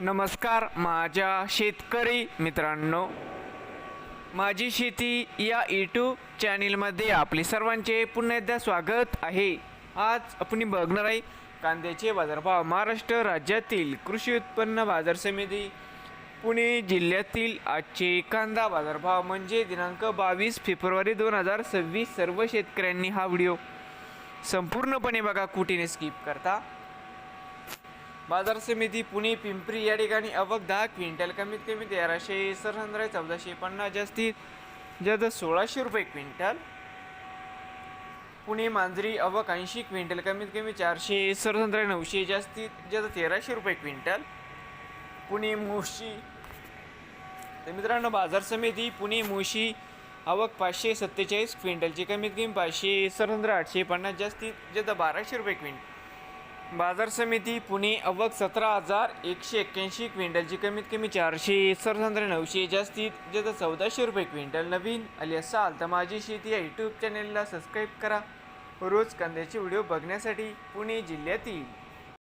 नमस्कार माझ्या शेतकरी मित्रांनो, माझी शेती या यूट्यूब चॅनलमध्ये आपले सर्वांचे पुन्हा एकदा स्वागत आहे। आज आपण बघणार आहे कांद्याचे बाजारभाव। महाराष्ट्र राज्यातील कृषी उत्पन्न बाजार समिती पुणे जिल्ह्यातील आजचे कांदा बाजारभाव म्हणजे दिनांक 22 फेब्रुवारी 2026। सर्व शेतकऱ्यांनी हा व्हिडिओ संपूर्णपणे बघा, कुठेने स्किप करता। बाजार समिती पुणे पिंपरी या ठिकाणी आवक 10 क्विंटल कमीत कमी 1300 सरसंद्राय 1450 जास्तीत जास्त 1600 रुपये क्विंटल। पुणे मांजरी आवक 80 क्विंटल कमीत कमी 400 सरसंद्राय 900 जास्तीत जास्त 1300 रुपये क्विंटल। पुणे मुशी तर मित्रांनो, बाजार समिती पुणे मुशी आवक 547 क्विंटलची कमीत कमी 500 सरसंद्राय 850 जास्तीत जास्त 1200 रुपये क्विंटल। बाजार समिती पुणे आवक 17,181 क्विंटलची कमीत कमी 400 सरसंद्राय 900 जास्तीत जास्त 1400 रुपये क्विंटल। नवीन आली असाल तर माझी शेती या यूट्यूब चॅनलला सबस्क्राईब करा रोज कांद्याचे व्हिडिओ बघण्यासाठी। पुणे जिल्ह्यातील